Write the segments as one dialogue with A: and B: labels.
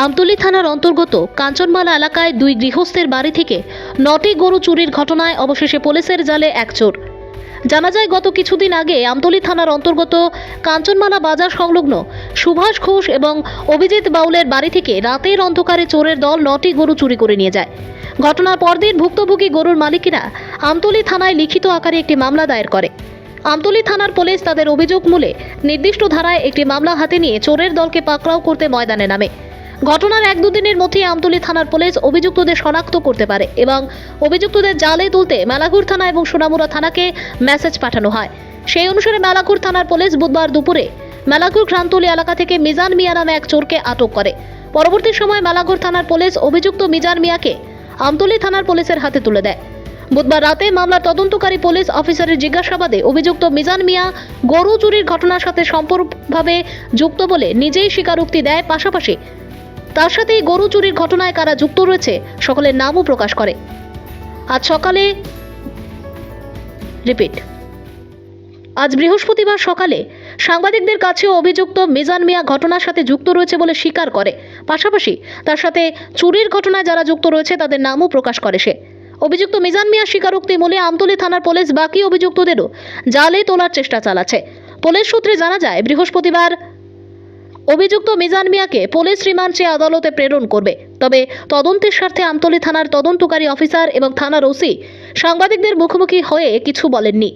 A: আমতলী থানার অন্তর্গত কাঞ্চনমালা এলাকায় দুই গৃহস্থের বাড়ি থেকে 9টি গরু চুরির ঘটনায় অবশেষে পুলিশের জালে এক চোর। জানা যায় গত কিছুদিন আগে আমতলী থানার অন্তর্গত কাঞ্চনমালা বাজার সংলগ্ন সুভাষ ঘোষ এবং অভিজিৎ বাউলের বাড়ি থেকে রাতের অন্ধকারে চোরের দল 9টি গরু চুরি করে নিয়ে যায়। ঘটনার পরদিন ভুক্তভোগী গরুর মালিকেরা আমতলী থানায় লিখিত আকারে একটি মামলা দায়ের করে। আমতলী থানার পুলিশ তাদের অভিযোগ মূলে নির্দিষ্ট ধারায় একটি মামলা হাতে নিয়ে চোরের দলকে পাকড়াও করতে ময়দানে নামে। ঘটনার 1-2 দিনের মধ্যেই আমতলী থানার পুলিশ অভিযুক্তদের শনাক্ত করতে পারে এবং অভিযুক্তদের জালে তুলতে মেলাঘুর থানা এবং সোনামুড়া থানাকে মেসেজ পাঠানো হয়। সেই অনুসারে মেলাঘুর থানার পুলিশ বুধবার দুপুরে মেলাঘুর গ্রামতলী এলাকা থেকে মিজান মিয়া নামে এক চোরকে আটক করে। পরবর্তী সময় মেলাঘুর থানার পুলিশ অভিযুক্ত মিজান মিয়াকে আমতলী থানার পুলিশের হাতে তুলে দেয়। বুধবার রাতে মামলার তদন্তকারী পুলিশ অফিসারের জিজ্ঞাসাবাদে অভিযুক্ত মিজান মিয়া গরু চুরির ঘটনার সাথে সম্পূর্ণভাবে যুক্ত বলে নিজেই স্বীকারোক্তি দেয়। পাশাপাশি তার সাথে গরু চুরির ঘটনায় কারা যুক্ত রয়েছে সকলের নামও প্রকাশ করে। আজ বৃহস্পতিবার সকালে সাংবাদিকদের কাছেও অভিযুক্ত মিজান মিয়া ঘটনার সাথে যুক্ত রয়েছে বলে স্বীকার করে। পাশাপাশি তার সাথে চুরির ঘটনায় যারা যুক্ত রয়েছে তাদের নামও প্রকাশ করে সে। অভিযুক্ত মিজান মিয়া স্বীকারোক্তি মূলে আমতলী থানার পুলিশ বাকি অভিযুক্তদেরও জালে তোলার চেষ্টা চালাচ্ছে। পুলিশ সূত্রে জানা যায় বৃহস্পতিবার অভিযুক্ত মিজান মিয়াকে পুলিশ রিমান্ড চেয়ে আদালতে প্রেরণ করবে। তবে তদন্তের স্বার্থে আমতলী থানার তদন্তকারী অফিসার এবং থানার ওসি সাংবাদিকদের মুখোমুখি হয়ে কিছু বলেননি।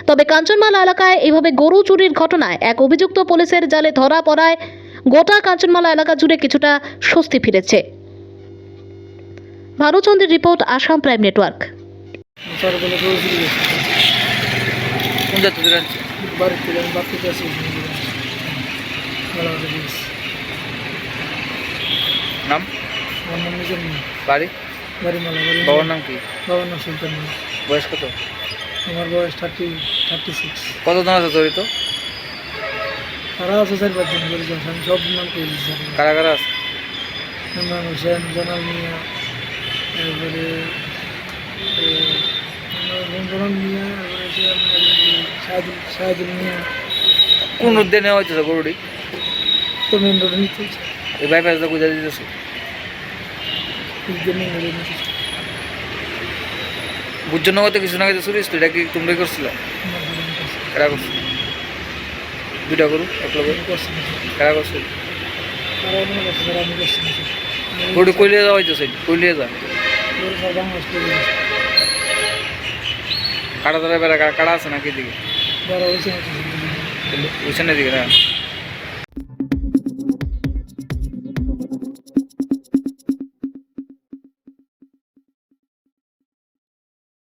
A: তবে কাঞ্চনমালা এলাকায় এইভাবে গরু চুরির ঘটনায় এক অভিযুক্ত পুলিশের জালে ধরা পড়ায় গোটা কাঞ্চনমালা এলাকা জুড়ে কিছুটা স্বস্তি ফিরেছে। ভানুচন্দ্রের রিপোর্ট, আসাম প্রাইম নেটওয়ার্ক।
B: নাম বাড়ি বাবার নাম কি?
C: বাবার নাম সুলতান মিয়া।
B: বয়স কত?
C: আমার বয়স 36।
B: কতজন আছে জড়িত?
C: তারা আছে 4-5 জন জড়িত আছে। আমি সব নাম পেয়ে দিচ্ছি।
B: কারা কারা আছে?
C: ইমরান হোসেন, জানাল মিয়া, তারপরে রঞ্জন মিয়া, তারপরে শাহিদুল মিয়া।
B: কোন উদ্যানে নেওয়া হইতেছে গরুটি?
C: তো মেন রোডে নিতে
B: এই বাইপাসটা বুঝা দিতেছে।
C: মেন রোডে নিতে
B: বুঝজনগতে কিছু না কিছু চুরি হইছে, এটা কি তোমরাই করছিলে? কারা করছিল? দুইটা গরু এক লগে কারা করছিল? গরু কইলে যাওয়া হইতেছে, কইলে যা কাটা ধরে বেড়া কাটা আছে নাকি দিকে? বুঝছেন না দিকে না